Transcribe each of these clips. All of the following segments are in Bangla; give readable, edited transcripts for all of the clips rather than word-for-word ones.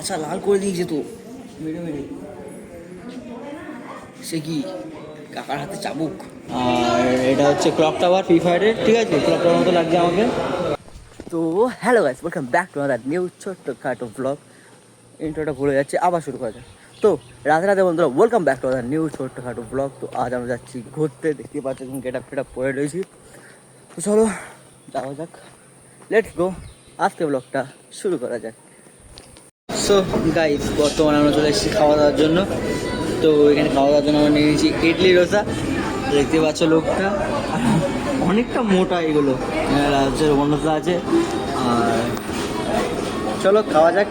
পাছা লাল করে দিয়েছে তো মেরে মেরে। সে কি কাকার হাতে চাবুক। আর এটা হচ্ছে ক্লক টাওয়ার ফ্রি ফায়ারের, ঠিক আছে? ক্লক টাওয়ার মতো লাগছে আমাকে। তো hello guys, welcome back to other new ছোট্ট খাটো ব্লগ। ইন্ট্রোটা ভুলে যাচ্ছে, আবার শুরু করা যায়। তো রাধে রাধে বন্ধুরা, welcome back to other new ছোট্ট খাটো ব্লগ। তো আজ আমরা যাচ্ছি ঘুরতে, দেখতে পাচ্ছি গেট আপ ফেট আপ পরে রয়েছি। তো চলো যাওয়া যাক, লেটস গো। আজকে ব্লগটা শুরু করা যাক। সো গাইস, বর্তমানে আমরা চলে এসেছি খাওয়া দাওয়ার জন্য। তো এখানে খাওয়া দাওয়ার জন্য আমরা নিয়ে নিয়েছি ইডলি ডোসা। দেখতে পাচ্ছ লোকটা অনেকটা মোটা, এগুলো রাজ্যের বন্ধুরা আছে। আর চলো খাওয়া যাক।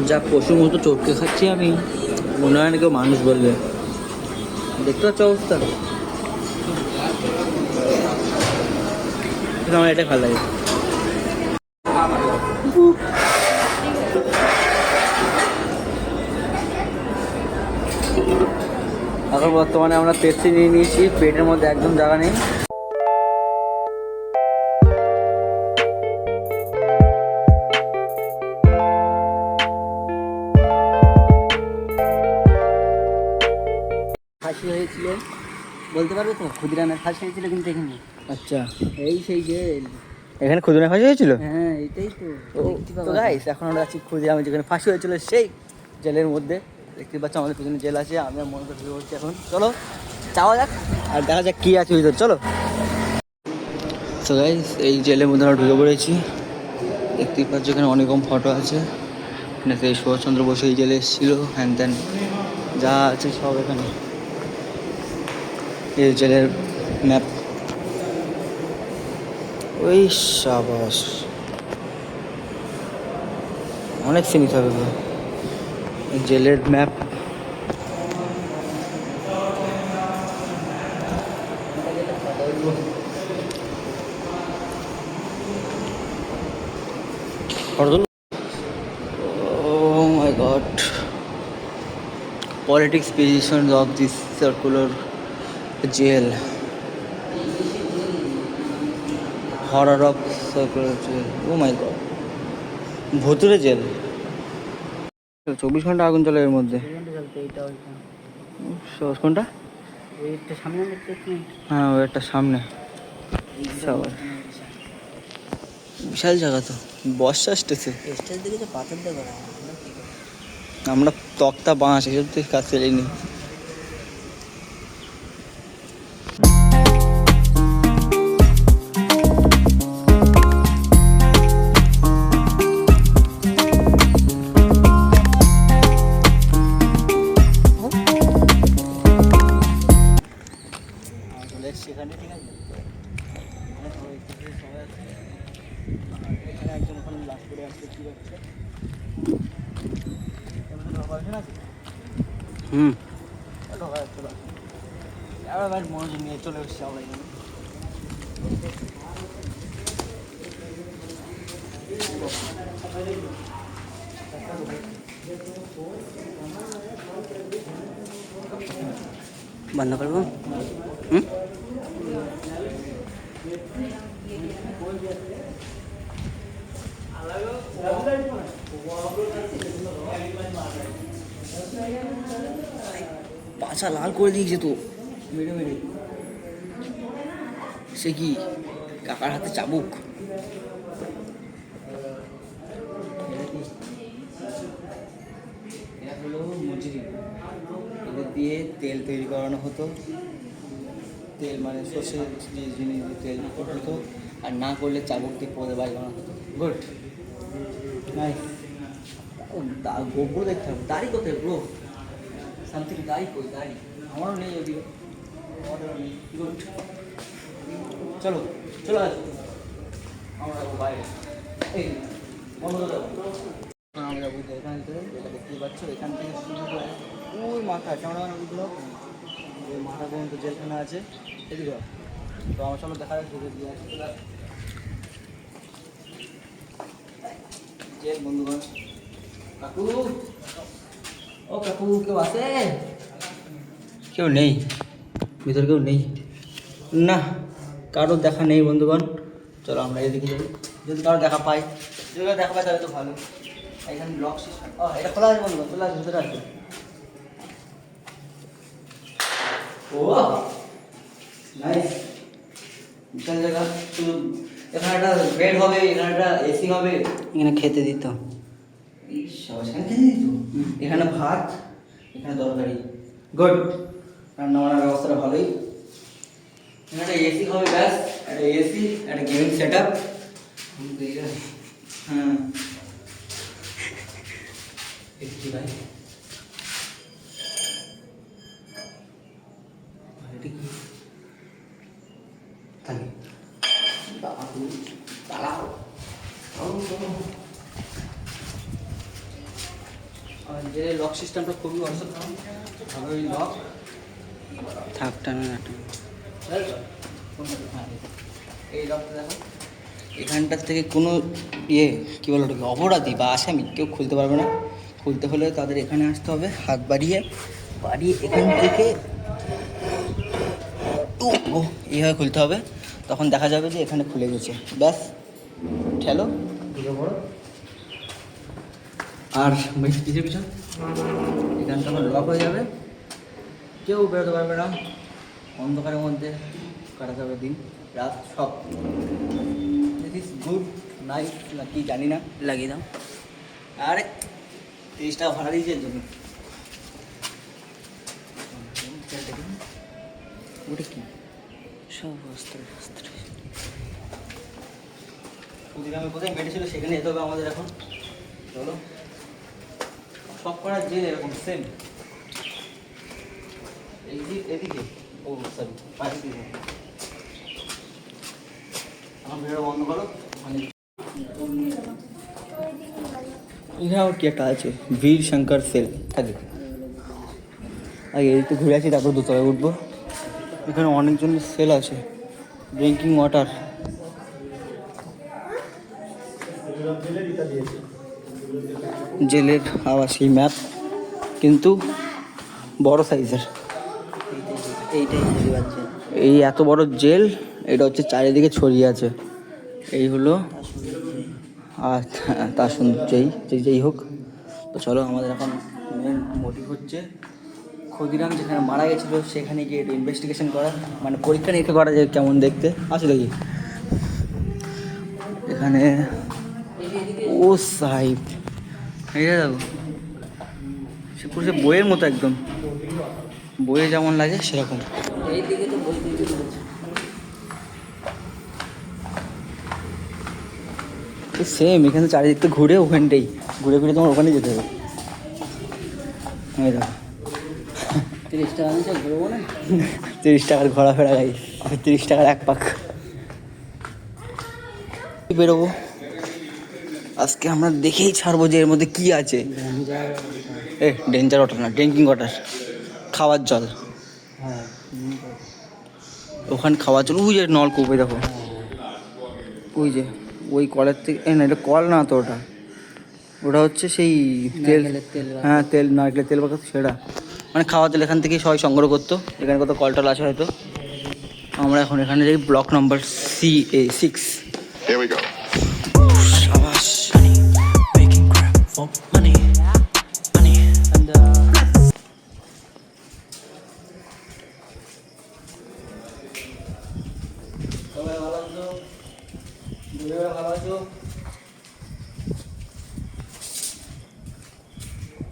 যা পশুর মতো চটকে খাচ্ছি আমি, মনে হয় না কেউ মানুষ বলবে। দেখতে পাচ্ছ অবস্থা। আমার এটা ভালো লাগে। এখন বর্তমানে আমরা পেপসি নিয়ে নিয়েছি, পেটের মধ্যে একদম জায়গা নেই। ফাঁসি হয়েছিল বলতে পারবে তো? ক্ষুদিরামের ফাঁসি হয়েছিল কিন্তু এখানে। আচ্ছা, এই সেই জেল। এখানে ক্ষুদিরামের ফাঁসি হয়েছিল? হ্যাঁ, এটাই তো। তো গাইস, এখন আমরা আছি ক্ষুদিরামের যেখানে ফাঁসি হয়েছিল সেই জেলের মধ্যে। দেখতে পাচ্ছ আমাদের পিছনে জেল আছে, আমি মনে করে ঢুকে পড়ছি এখন। চলো যাওয়া যাক আর দেখা যাক কী আছে ভিতর, চলো। তো গাইস, এই জেলের মধ্যে আমরা ঢুকে পড়েছি। দেখতেই পাচ্ছ এখানে অনেক রকম ফটো আছে। এখানে সেই সুভাষচন্দ্র বসু এই জেলে এসেছিলো, হ্যান ত্যান যা আছে সব এখানে। এই জেলের ম্যাপ। ওই সাবাস, অনেক সিনিস হবে জেলের map. Oh my god. Politics positions of this circular jail. Horror of circular jail. Oh my god. ভুতুরে জেল। 24 ঘন্টা আগুন চলে এর মধ্যে। কোনটা? হ্যাঁ, ওই একটা সামনে। বিশাল জায়গা তো, বর্ষা আসতেছে। আমরা তক্তা বাঁশ এসব থেকে কাজ ফেলিনি। সেখানে ঠিক আছে, এখানে একজন ওখানে লাভ করে আসছে, কী হচ্ছে ঢোকা যাচ্ছে না। এবার মনোযোগ নিয়ে চলে এসছে সবাই। বন্ধ করবো? পাছা লাল করে দিয়েছে তো মেরে মেরে। সে কি কাকার হাতে চাবুক। এরা হলো মজুরি, এদের দিয়ে তেল তৈরি করানো হতো। তেল মানে সর্ষের যে জিনিস তেল হতো, আর না করলে চাবুক দিয়ে পদে বাড়ি বানানো হতো। Good nice. গোবর দেখতে হবে। দাড়ি কোথায় ব্রো? সামথিং দাড়ি কই? দাড়ি আমারও নেই, যদিও আমাদেরও নেই। গুড, চলো চলো আসো, আমরা যাবো বাইরে। এই বন্ধ করে দাও। আমরা যাবো এখান থেকে, যেটা দেখতেই পাচ্ছ, এখান থেকে শুরু করে ওই মাথা ক্যামেরা ওইগুলো ওই মাথা পর্যন্ত জেলখানা আছে এদিকে। তো আমার সামনে দেখা যাচ্ছে জেল বন্ধুগণ। কাকু, ও কাকু, কেউ আছে? কেউ নেই, ভিতরে কেউ নেই না, কারোর দেখা নেই বন্ধুগণ। চলো আমরা এদিকে যাই, যদি কারো দেখা পাই, যদি কারো দেখা পাই তাহলে তো ভালো। এখানে লক সিস্টেম, এটা খোলা আছে বন্ধুগণ, চলে আসবে, ভিতরে আসবে। ও নাইস, বিশাল জায়গা। শুধু এখানে একটা বেড হবে, এখানে একটা এসি হবে, এখানে খেতে দিত। এখানে খেতে দিত, এখানে ভাত, এখানে তরকারি, গুড। রান্না বান্নার ব্যবস্থাটা ভালোই। এখানে একটা এসি হবে, ব্যাস একটা এসি, একটা গেমিং সেট আপ। হ্যাঁ ভাই, এটা কি থাকে? দাঁড়াও, যে লক সিস্টেমটা খুবই অসাধারণ, ভালোই লক। থাক টানা না এই লকটা দেখো, এখানটার থেকে কোনো কী বলো ওটাকে, অপরাধী বা আসামি কেউ খুলতে পারবে না। খুলতে হলে তাদের এখানে আসতে হবে, হাত বাড়িয়ে এখান থেকে এইভাবে খুলতে হবে। তখন দেখা যাবে যে এখানে খুলে গেছে, ব্যাস ঠেলো, ঢুকে পড়ো। আর পিছনে পিছন এখানটা আমার লক হয়ে যাবে, কেউ বেরোতে পারবে না। অন্ধকারের মধ্যে কাটাতে হবে দিন রাত সব। দিস ইজ গুড নাইট না কি জানি না, লাগিয়ে দাও। আরে 30 টাকা ভাড়া দিয়েছে এর জন্য। ওটা কি সব অস্ত্র শস্ত্র। ক্ষুদিরামে কোথায় মেটেছিল সেখানে যেতে হবে আমাদের এখন। চলো, সব করার জেল এরকম সেম। এদিকে ও সরি পাশ দিয়ে এখন ভিডিও বন্ধ করো। এখানে কি একটা আছে, বীর শঙ্কর সেল থাকে। আগে একটু ঘুরে আসি, তারপর দোতলায় উঠবো। এখানে অনেকজনের সেল আছে, ড্রিঙ্কিং ওয়াটার। জেলের আবার সেই ম্যাপ, কিন্তু বড় সাইজের। এই এত বড় জেল, এটা হচ্ছে চারিদিকে ছড়িয়ে আছে। এই হলো, আর তার সৌন্দর্যই যেই হোক। তো চলো, আমাদের এখন মেন মোটিভ হচ্ছে ক্ষুদিরাম যেখানে মারা গেছিলো সেখানে গিয়ে একটু ইনভেস্টিগেশন করা, মানে পরীক্ষা নিরীক্ষা করা যে কেমন দেখতে আসলে কি। এখানে ও সাহেব, এইটা দেখো, সে পুরো সে বইয়ের মতো একদম, বইয়ে যেমন লাগে সেরকম। এইদিকে তো বই সেম, এখানে চারিদিক তো ঘুরে ওখানটাই ঘুরে ঘুরে তোমার ওখানে যেতে হবে। এই দেখো 30 টাকা নিচে ঘুরবো না, 30 টাকার ঘোরাফেরা গাই, 30 টাকার এক পাক বেরোবো। আজকে আমরা দেখেই ছাড়বো যে এর মধ্যে কি আছে। ডেঞ্জার ওয়াটার না, ড্রিঙ্কিং ওয়াটার, খাওয়ার জল। ওখানে খাওয়ার জল, ওই যে নলকূপে দেখো, ওই যে ওই কলের থেকে, না এটা কল না তো, ওটা হচ্ছে সেই তেল। হ্যাঁ তেল, নারকেলের তেল পাকা সেটা, মানে খাওয়া তেল এখান থেকেই সবাই সংগ্রহ করতো। এখানে কত কলটল আছে হয়তো। আমরা এখন এখানে যাই, ব্লক নম্বর CA6। ভালো আছো?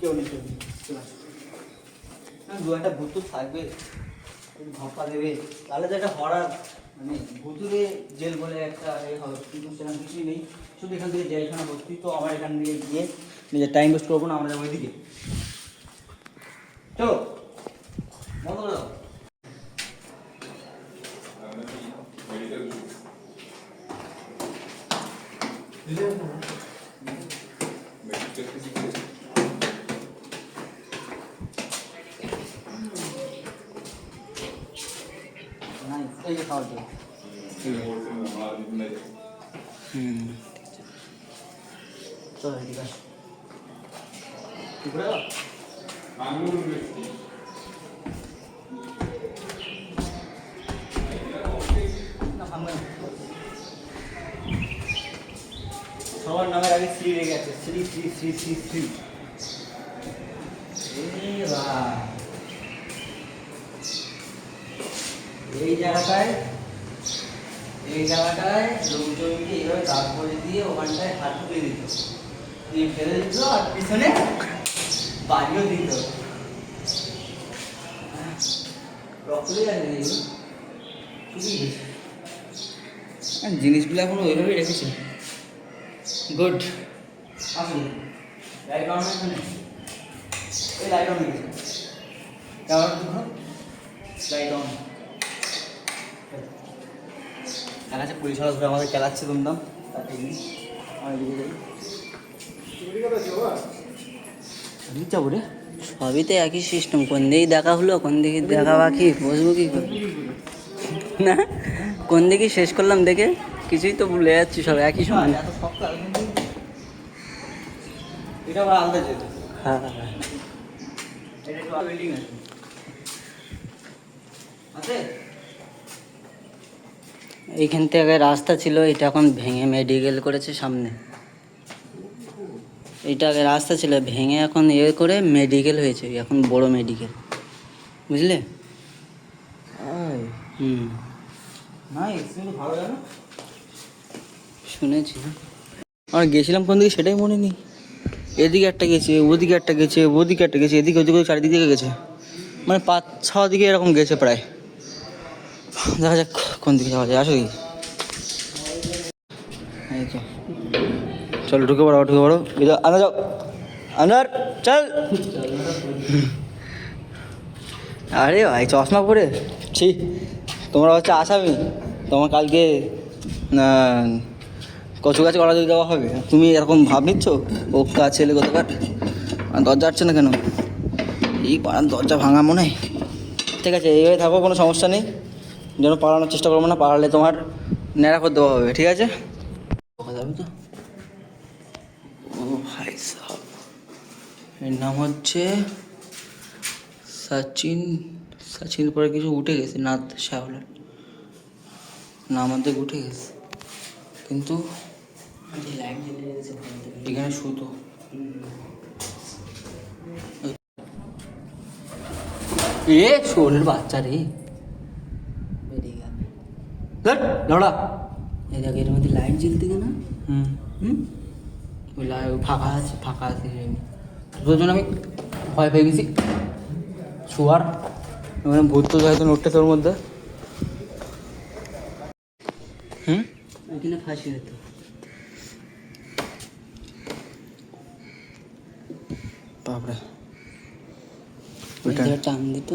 কেউ নেই, দু একটা ভূতুর থাকবে, ধপ্পা দেবে, তাহলে তো একটা হরার, মানে ভুতুরে জেল বলে একটা হবে, কিন্তু সেরকম কিছুই নেই। শুধু এখান থেকে জেলখানা ভর্তি। তো আমার এখান থেকে গিয়ে নিজের টাইম ওয়েস্ট করবো না, আমরা যাবো ওইদিকে। চলো বন্ধ করে দাও। এই যে খাওয়ার জন্য চলো ঠিক আছে ঠিক করে সবার নামের আগে শ্রী রেগে আছে শ্রী শ্রী শ্রী শ্রী শ্রী এই জায়গাটায় লোকজনকে এইভাবে দাগ করে দিয়ে ওখানটায় হাত তুলে দিত দিয়ে ফেলে দিত আর পিছনে বাড়িও দিত রক্তই আছে জিনিসগুলো এখন ওইভাবেই রেখেছে গুড আসুন লাইট অন এই লাইট অন হয়ে গেছে লাইট অন আছে পুলিশ ধরে আমাদের চালাচ্ছে তুমদাম যাবো রে সবই তো একই সিস্টেম কোন দিকে দেখা হলো কোন দিকে দেখা বাকি বসবো কি করে না কোন দিকে শেষ করলাম দেখে কিছুই তো ভুলে যাচ্ছি সব একই সময় এটা আবার আলাদা যেত হ্যাঁ হ্যাঁ এটা একটু বিল্ডিং আছে এইখান থেকে রাস্তা ছিল এটা এখন ভেঙে মেডিকেল করেছে সামনে এটা আগে রাস্তা ছিল ভেঙে এখন করে মেডিকেল হয়েছে এখন বড় মেডিকেল বুঝলে ভালো জানো শুনেছি আর গেছিলাম কোন দিকে সেটাই মনে নেই এদিকে একটা গেছে ওদিকে একটা গেছে ওদিকে একটা গেছে এদিকে ওদিকে চারিদিকে গেছে মানে 5-6 দিকে এরকম গেছে প্রায় দেখা যাক কোন দিকে যাওয়া যায় আসো কি এই তো চলো ঢুকে পড়ো আনা যাও আনার চল আরে ভাই চশমা পরে ছি তোমরা হচ্ছে আসামি তোমার কালকে কচু গাছে করা দেওয়া হবে তুমি এরকম ভাব নিচ্ছ ও কাজ ছেলে কোথাকার দরজা আসছে না কেন এই পাড়ার দরজা ভাঙা মনে হয় ঠিক আছে এইভাবে থাকো কোনো সমস্যা নেই যেন পালানোর চেষ্টা করবো না পালালে তোমার ন্যাড়া করে দেওয়া হবে ঠিক আছে যাবে তো ও ভাই সাহেব এর নাম হচ্ছে সচিন পরে কিছু উঠে গেছে নাথ শ্যাওলার নাম অর্ধেক উঠে গেছে কিন্তু এখানে শুধু শোনের বাচ্চা রে লড়া এই দেখ এর মধ্যে লাইট জ্বলতে না ওই ফাঁকা আছে তোর জন্য আমি ভয় পেয়ে গেছি শোয়ার মানে ভূত তো হয়তো নোটটা তোর মধ্যে ওইখানে ফাঁসি হতো বাপরে ওইটা টান দিত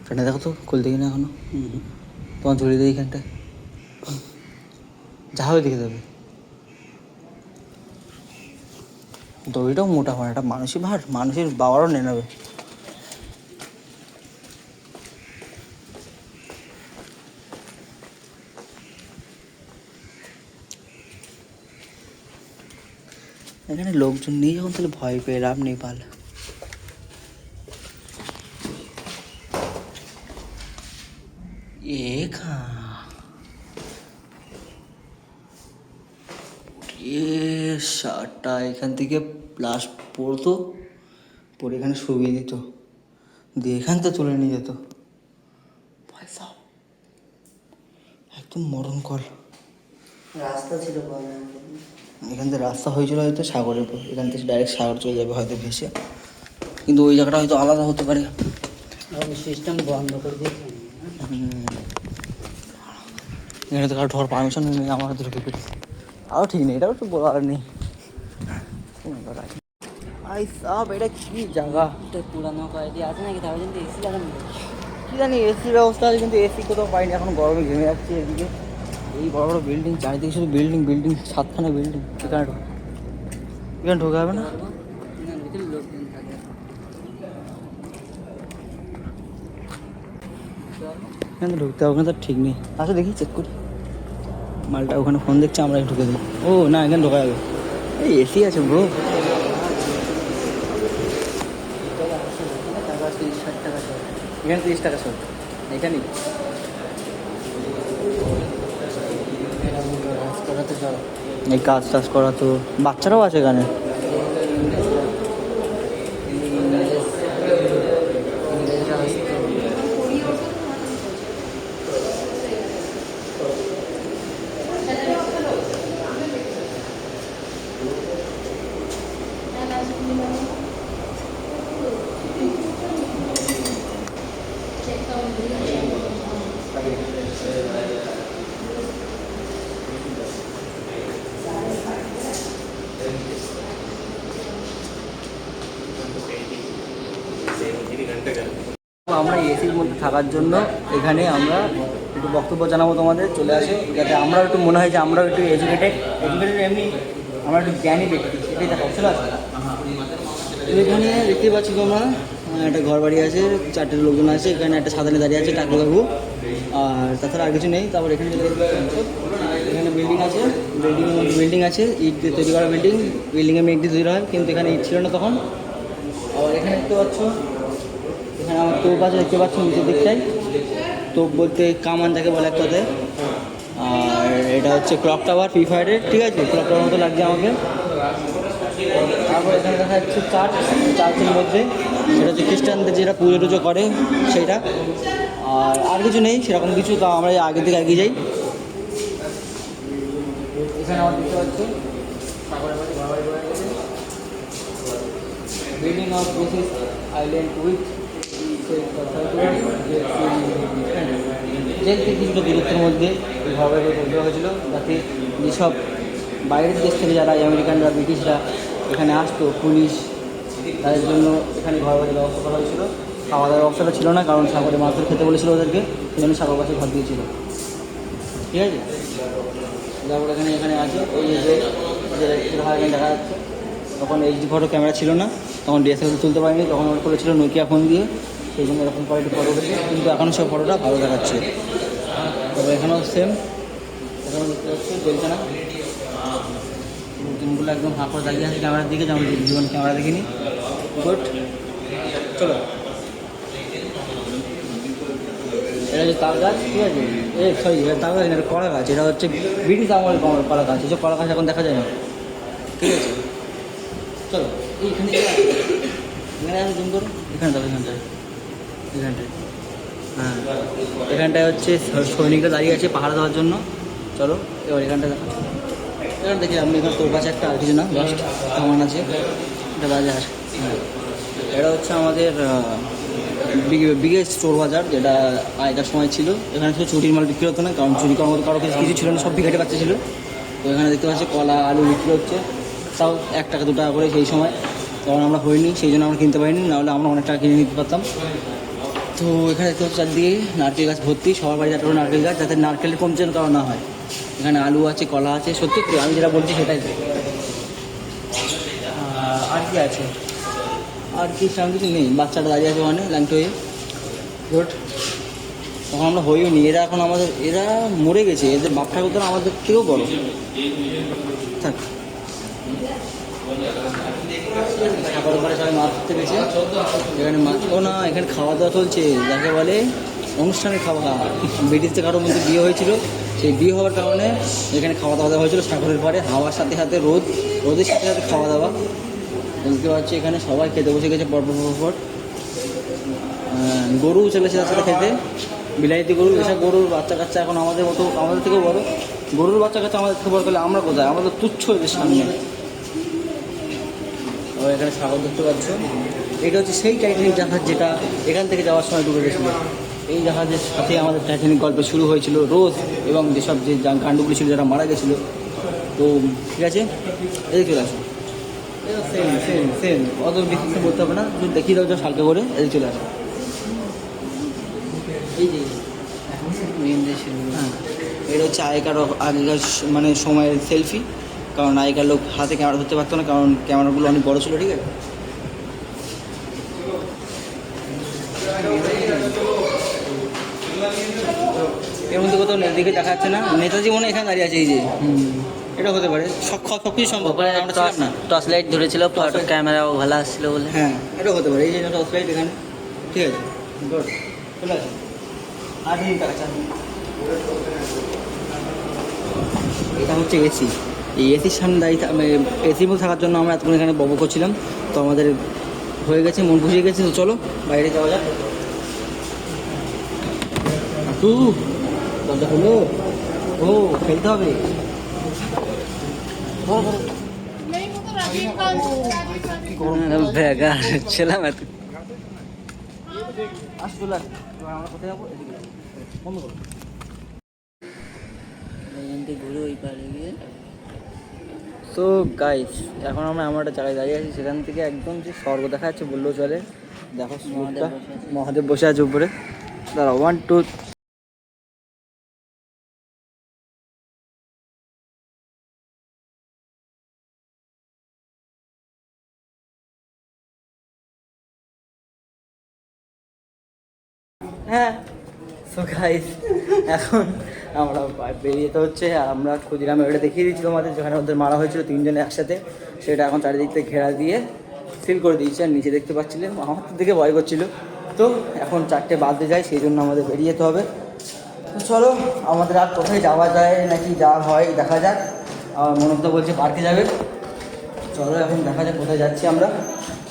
ফ্রেন্ডে দেখো তো খুলতে কিনা এখনো তোমার ঝুড়ি দিই এখানটায় যা হবে দেখে যাবে দড়িটাও মোটা হয় একটা মানুষই ভার মানুষের বাবারও নিয়ে নেবে এখানে লোকজন নেই যখন তাহলে ভয় পেয়ে লাভ নেই পাল শার্টটা এখান থেকে প্লাস পরতো পরে এখানে শুবিয়ে দিত দিয়ে এখান থেকে তুলে নিয়ে যেত পয়সা একদম মরণ কল রাস্তা ছিল এখান থেকে রাস্তা হয়েছিল হয়তো সাগরের উপর এখান থেকে ডাইরেক্ট সাগর চলে যাবে হয়তো ভেসে কিন্তু ওই জায়গাটা হয়তো আলাদা হতে পারে সিস্টেম বন্ধ করে দিয়েছে এখানে তো কারো ঢোর পারমিশন নেই আমার ঢুকে পেরেছি তাও ঠিক নেই এটাও তো বলার নেই ভাই সব এটা কি জায়গা পুরানো কয়েদি আছে নাকি তাহলে কিন্তু এসি লাগানো কি জানি এসির ব্যবস্থা আছে কিন্তু এসি কোথাও পাইনি এখন গরমে ঘেমে যাচ্ছে এদিকে এই বড় বড় বিল্ডিং চারিদিকে শুধু বিল্ডিং 7খানা বিল্ডিং এখানে ঢোকা হবে না এখানে ঢুকতে হবে, ওখানে তো ঠিক নেই। আচ্ছা দেখি চেক করি, মালটা ওখানে ফোন দেখছে, আমরা ঢুকে দিই। ও না, এখানে ঢোকা যাবে, এই এসি আছে ব্রো। এখানে 30 টাকা সব, এখানেই এই কাজ টাজ করা। তো বাচ্চারাও আছে এখানে। আমরা এসির মধ্যে থাকার জন্য এখানে আমরা একটু বক্তব্য জানাবো তোমাদের, চলে আসে যাতে আমরাও একটু মনে হয় যে আমরাও একটু এডুকেটেড এমনি আমরা একটু জ্ঞানী ব্যক্তি, সেটাই দেখা চলে আসে। এখানে দেখতে পাচ্ছি তোমরা একটা ঘর বাড়ি আছে, 4টে লোকজন আছে, এখানে একটা সাধারণে দাঁড়িয়ে আছে টাকলু কাকু, আর তাছাড়া আর কিছু নেই। তারপর এখানে এখানে বিল্ডিং আছে, বিল্ডিং আছে, ইট দিয়ে তৈরি করা বিল্ডিং, বিল্ডিংয়ে মেঘ দিয়ে তৈরি হয়, কিন্তু এখানে ইট ছিল না তখন। আর এখানে দেখতে পাচ্ছ, এখানে আমার তোপ আছে দেখতে পাচ্ছ নিচের দিকটায়, তোপ বলতে কামান যাকে বলে এক কথায়। আর এটা হচ্ছে ক্লক টাওয়ার ফ্রি ফায়ারের, ঠিক আছে, ক্লক টাওয়ার মতো লাগছে আমাকে। তারপর এখানে দেখা যাচ্ছে চার্চের মধ্যে, সেটা হচ্ছে খ্রিস্টানদের যেটা পুজো টুজো করে সেইটা। আর কিছু নেই সেরকম কিছু, তো আমরা আগে থেকে এগিয়ে যাই। এখানে আমার দেখতে পাচ্ছি building of this island with jail থেকে কিছুটা দূরত্বের মধ্যে ঘরবাড়ি তৈরি হয়েছিল, যাতে যেসব বাইরের দেশ থেকে যারা আমেরিকানরা ব্রিটিশরা এখানে আসতো, পুলিশ, তাদের জন্য এখানে ঘরবাড়ির ব্যবস্থা করা হয়েছিল। খাওয়া দাওয়ার ব্যবস্থাটা ছিল না, কারণ সাগরে মাছ ধরে খেতে বলেছিল ওদেরকে, সেই জন্য সাগর পাশে ঘর দিয়েছিল, ঠিক আছে। তারপর এখানে আছে ওই যে এখানে দেখা যাচ্ছে, তখন এইচডি ফটো ক্যামেরা ছিল না, তখন ডিএসএলআর তুলতে পারিনি, তখন ওর করেছিল নোকিয়া ফোন দিয়ে, সেই জন্য এরকম কোয়ালিটি ফটো উঠেছে, কিন্তু এখনও সব ফটোটা ভালো দেখাচ্ছে। তবে এখানেও সেম, এখানেও দেখতে পাচ্ছি জেলখানা, লোকজনগুলো একদম হাঁ করে দাঁড়িয়ে আছে ক্যামেরার দিকে, যেমন জীবন ক্যামেরা দেখিনি। গুড, চলো। এটা হচ্ছে তাল গাছ, ঠিক আছে, সরি এটা তাল গাছ, এটা কলা গাছ, এটা হচ্ছে ব্রিটিশ আমলের কলা গাছ, এসব কলা গাছ এখন দেখা যায় না, ঠিক আছে। চলো এইখানে এখানে আছে, জুম করো, এখানে যাবো, এখানটায় হ্যাঁ, এখানটায় হচ্ছে সৈনিকরা দাঁড়িয়ে আছে পাহাড় দেওয়ার জন্য। চলো এবার এখানটা দেখো, এখানে দেখি আপনি, এখানে তোর কাছে একটা আর কিছু না, জাস্ট সামান আছে, এটা বাজার। হ্যাঁ, এটা হচ্ছে আমাদের বিগেস্ট স্টোর বাজার, যেটা আগেকার সময় ছিল। এখানে শুধু চুরির মাল বিক্রি হতো না, কারণ চুরি করার মতো কারো কিছু ছিল না, সব বিঘাটে বাচ্চা ছিল। তো এখানে দেখতে পাচ্ছি কলা আলু বিক্রি হচ্ছে, তাও 1 টাকা 2 টাকা করে সেই সময়, তখন আমরা হইনি, সেই জন্য আমরা কিনতে পারিনি, নাহলে আমরা অনেক টাকা কিনে নিতে পারতাম। তো এখানে দেখতে পাচ্ছি চারদিকে নারকেল গাছ ভর্তি, সবার বাড়িতে একটা নারকেল গাছ, যাতে নারকেলের কম যেন কারো না হয়। এখানে আলু আছে, কলা আছে, সত্যি আমি যেটা বলছি সেটাই। আর কি আছে, আর কি সেরকম কিছু নেই। বাচ্চাটা দাঁড়িয়ে আছে ওখানে ল্যাংটো হয়ে, গুড। তখন আমরা হইও নি, এরা এখন আমাদের, এরা মরে গেছে, এদের বাপ ঠাকুররা আমাদের থেকেও বড় থাক। সাগর পাড়ে সবাই মাছ ধরতে গেছে, এখানে মাছ, ও না, এখানে খাওয়া দাওয়া চলছে, যাকে বলে অনুষ্ঠানে খাওয়া। ব্রিটিশদের কারোর মধ্যে বিয়ে হয়েছিল, সেই বিয়ে হওয়ার কারণে এখানে খাওয়া দাওয়া হয়েছিল সাগরের পাড়ে, হাওয়ার সাথে সাথে রোদের সাথে সাথে খাওয়া দাওয়া। বুঝতে পারছি এখানে সবাই খেতে বসে গেছে পর। গরু চলেছে তার সাথে খেতে, বিলাইতি গরু, এসব গরুর বাচ্চা কাচ্চা এখন আমাদের মতো, আমাদের থেকেও বড়। গরুর বাচ্চা কাচ্চা আমাদের থেকে বড় করলে আমরা কোথায়, আমরা তো তুচ্ছ এদের সামনে। এখানে সাগর দেখতে পাচ্ছ, এটা হচ্ছে সেই টাইটানিক জাহাজ যেটা এখান থেকে যাওয়ার সময় ডুবে গেছিলো। এই জাহাজের সাথে আমাদের টাইটানিক গল্প শুরু হয়েছিল, রোজ এবং যেসব যে গান্ডুগুলি ছিল যারা মারা গেছিলো। তো ঠিক আছে, এদিকে চলে আসো, সেম অত বেশি বলতে হবে না, যদি দেখিয়ে দাও যা হালকা করে, এদিকে চলে আসো। এই যে হ্যাঁ, এটা হচ্ছে আগেকার মানে সময়ের সেলফি, কারণ আগেকার লোক হাতে ক্যামেরা ধরতে পারতো না, কারণ ক্যামেরাগুলো অনেক বড়ো ছিল, ঠিক আছে। এর মধ্যে কোথাও দিকে দেখা যাচ্ছে না, নেতাজি মনে হয় এখানে দাঁড়িয়ে আছে, এই যে এটা হতে পারে, সব কিছু সম্ভব। আমরা ছিলাম না, টর্চ লাইট ধরেছিল, ফটো ক্যামেরাও ভালো আসছিল বলে। হ্যাঁ এটা হতে পারে, এই যে টর্চ লাইট এখানে, ঠিক আছে গুড, চলে আসুন। আর দিন টাকা, এটা হচ্ছে এসি। এই এসির সামনে দাঁড়িয়ে এসির মধ্যে থাকার জন্য আমরা এতক্ষণ এখানে বব করছিলাম, তো আমাদের হয়ে গেছে, মন খুশি হয়ে গেছে। তো চলো বাইরে যাওয়া যাক। দরজা খুলো, ও খেলতে হবে। বেকার ছিলাম এত। আস চলে আস, আমরা কোথায় যাবো? বন্ধ করো। ঘুরে ওই পারে গিয়ে। তো গাইস, এখন আমরা এমন একটা জায়গায় দাঁড়িয়ে আছি, সেখান থেকে একদম যে স্বর্গ দেখা যাচ্ছে বললেও চলে। দেখো মহাদেব বসে আছে উপরে। দাঁড়া, 1 2। হ্যাঁ, সো গাইস, এখন আমরা বেরিয়ে যেতে হচ্ছে। আর আমরা ক্ষুদিরাম এটা দেখিয়ে দিচ্ছি তোমাদের, যেখানে ওদের মারা হয়েছিল তিনজনে একসাথে, সেটা এখন চারিদিক থেকে ঘেরা দিয়ে সিল করে দিয়েছে। আর নিচে দেখতে পাচ্ছিলেন আমার দিকে ভয় করছিল। তো এখন 4টে বাজতে যায়, সেই জন্য আমাদের বেরিয়ে যেতে হবে। তো চলো, আমাদের আর কোথায় যাওয়া যায় নাকি যাওয়া হয় দেখা যাক। আমার মনে তো বলছে পার্কে যাবে। চলো এখন দেখা যাক কোথায় যাচ্ছি আমরা।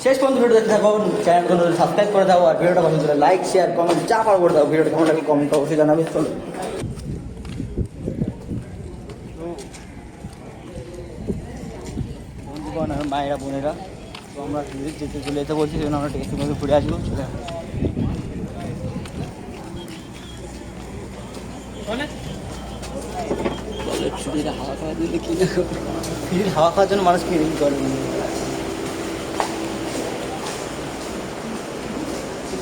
শেষ পর্যন্ত ভিডিও দেখতে থাকো, চ্যানেলগুলো সাবস্ক্রাইব করে দাও, আর ভিডিওটা পছন্দ করে লাইক শেয়ার কমেন্ট যা পারো করে দাও। ভিডিওটা কেমন লাগে কমেন্ট অবশ্যই জানাবে। চলো বন্ধুগণ আর মায়েরা বোনেরা, তো আমরা যেতে চলে যেতে বলছি, সেজন্য আমরা টেস্টের মধ্যে ঘুরে আসবো। চলে হাওয়া খাওয়া দিলে কি হাওয়া খাওয়ার জন্য মানুষ কি করে।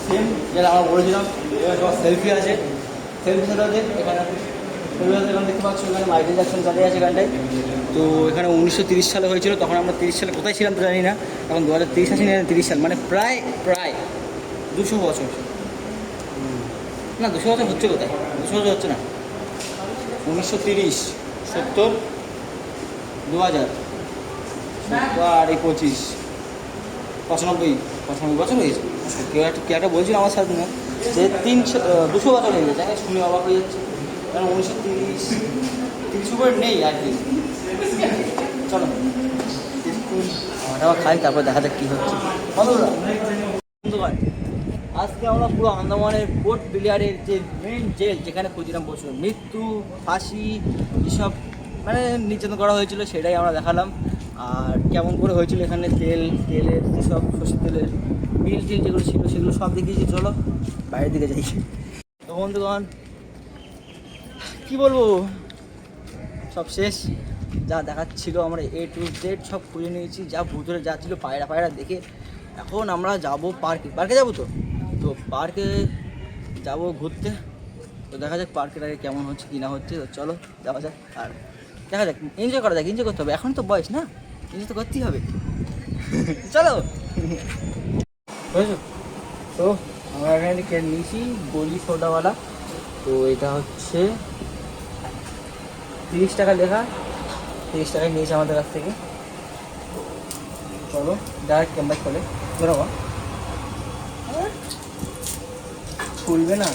সেম যেটা আমরা বলেছিলাম, সেলফি আছে, সেলফি সাথে আছে এখানে। এখানে দেখতে পাচ্ছ, এখানে মাইকেল জ্যাকসন দাঁড়িয়ে আছে এখানটায়। তো এখানে 1930 সালে হয়েছিল, তখন আমরা 30 সালে কোথায় ছিলাম তো জানি না। এখন 2030 আছে, 30 সাল, মানে প্রায় 200 বছর। না 200 বছর হচ্ছে কোথায়, 200 বছর হচ্ছে না। 1930, 70, 2000, আর এই 25, 95 বছর হয়েছে। কেউ একটা বলছিল আমার সাথে না, যে 200 বছর হয়ে গেছে। শুনে অবাক হয়ে যাচ্ছে, কারণ 1930 উপরে নেই আর কি। চলো আমরা খাই, তারপর দেখা যাক কী হচ্ছে। বন্ধুগণ, আজকে আমরা পুরো আন্দামানের পোর্ট ব্লেয়ারের যে মেন জেল, যেখানে ক্ষুদিরাম বসু মৃত্যু, ফাঁসি এসব মানে নির্যাতন করা হয়েছিল, সেটাই আমরা দেখালাম। আর কেমন করে হয়েছিল এখানে তেলের যেসব সর্ষের তেলের বিল টিল যেগুলো ছিল, সেগুলো সব দেখিয়েছি। চলো বাইরের দিকে যাই। তো বন্ধুগণ, কী বলবো, সব শেষ। যা দেখাচ্ছিল আমরা A to Z সব খুঁজে নিয়েছি, যা ভূতরে যা ছিল পায়রা দেখে। এখন আমরা যাব পার্কে যাবো। তো পার্কে যাব ঘুরতে। তো দেখা যাক পার্কের আগে কেমন হচ্ছে কি না হচ্ছে। তো চলো যাওয়া যাক, আর দেখা যাক, এনজয় করা যাক। এনজয় করতে হবে, এখন তো বয়স না, এনজয় তো করতেই হবে। চলো বুঝেছো। তো আমরা এখানে থেকে নিয়েছি গলি সোডাওয়ালা। তো এটা হচ্ছে 30 টাকা লেখা, 30 টাকায় নিয়েছে আমাদের কাছ থেকে। চলো ডাইরেক্ট ক্যাম্পাস খোলে বেরোবা, খুলবে না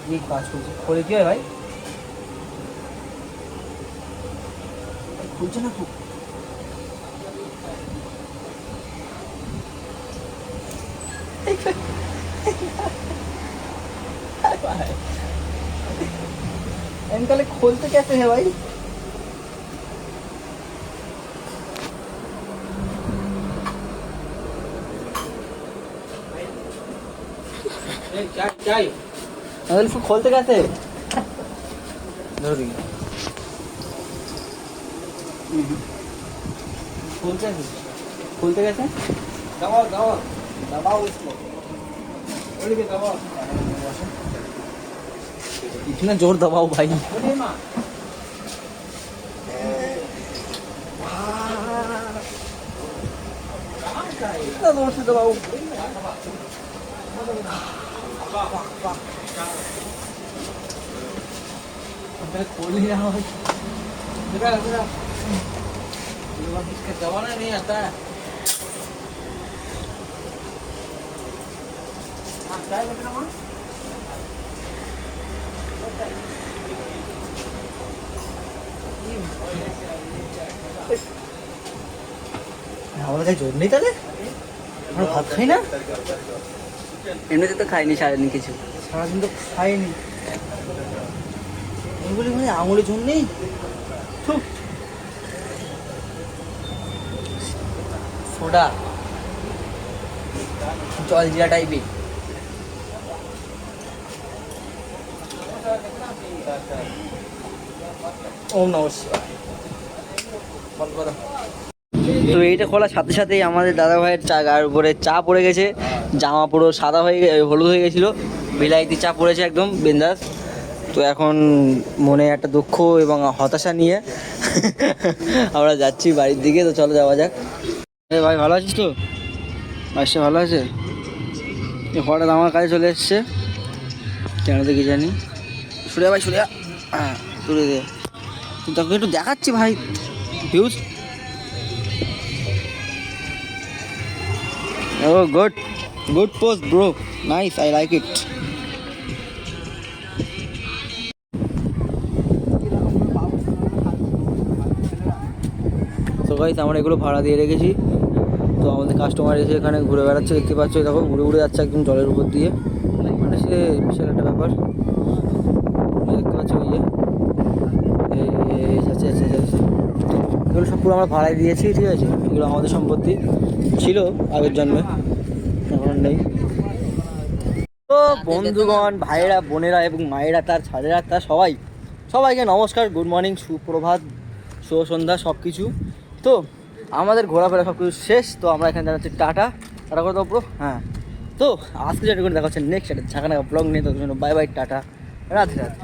কি কাজ করছে, খোলে কি হয় ভাই, খুলছে না। খুব इनका खोलते कैसे है भाई? क्या इसको खोलते कैसे? खोलते कैसे? दबाओ दबाओ दबाओ इसको, दबाओ, इतना जोर दबाओ भाई। इतना जोर से दबाओ। जमाना नहीं आता है। আমাদের কাছে জোর নেই তাহলে, আমরা ভাত খাই না, এমনিতে তো খাইনি সারাদিন কিছু। সারাদিন তো খাইনি, এগুলি মানে আঙুলের জোর নেই। সোডা জল জিরা টাইপের। ওম নমঃ শিবায়। বন্ধ করো। তো এইটা খোলার সাথে সাথেই আমাদের দাদা ভাইয়ের চা গায়ের উপরে চা পড়ে গেছে, জামা পুরো সাদা হয়ে হলুদ হয়ে গেছিলো, বিলাইতি চা পড়েছে একদম বিন্দাস। তো এখন মনে একটা দুঃখ এবং হতাশা নিয়ে আমরা যাচ্ছি বাড়ির দিকে। তো চলো যাওয়া যাক। ভাই ভালো আছিস তো? বাসা ভালো আছে? হঠাৎ আমার কাছে চলে এসছে কেন তো কি জানি। সরিয়া ভাই সরিয়া, হ্যাঁ তুলে দে, তোকে একটু দেখাচ্ছি ভাই views. Oh, good post, bro. Nice, I like it. So guys, আমরা এগুলো ভাড়া দিয়ে রেখেছি। তো আমাদের কাস্টমার এসে এখানে ঘুরে বেড়াচ্ছে, দেখতে পাচ্ছ, দেখো ঘুরে ঘুরে যাচ্ছে একদম জলের উপর দিয়ে, মানে সে বিশাল একটা ব্যাপার। দেখতে পাচ্ছ ওই যে এগুলো সব পুরো আমরা ভাড়ায় দিয়েছি, ঠিক আছে? এগুলো আমাদের সম্পত্তি ছিল আগের জন্মে, এখন নেই। তো বন্ধুগণ, ভাইয়েরা, বোনেরা এবং মায়েরা, তার ছাড়েরা, তার সবাইকে নমস্কার, গুড মর্নিং, সুপ্রভাত, শুভ সন্ধ্যা, সব কিছু। তো আমাদের ঘোরাফেরা সব কিছু শেষ। তো আমরা এখানে জানাচ্ছি টাটা করে দেবো। হ্যাঁ, তো আজকে যেটা করে দেখা হচ্ছে নেক্সট একটা ঝাঁকানাকা ব্লগ নিয়ে। তো bye bye, tata, Radhe Radhe.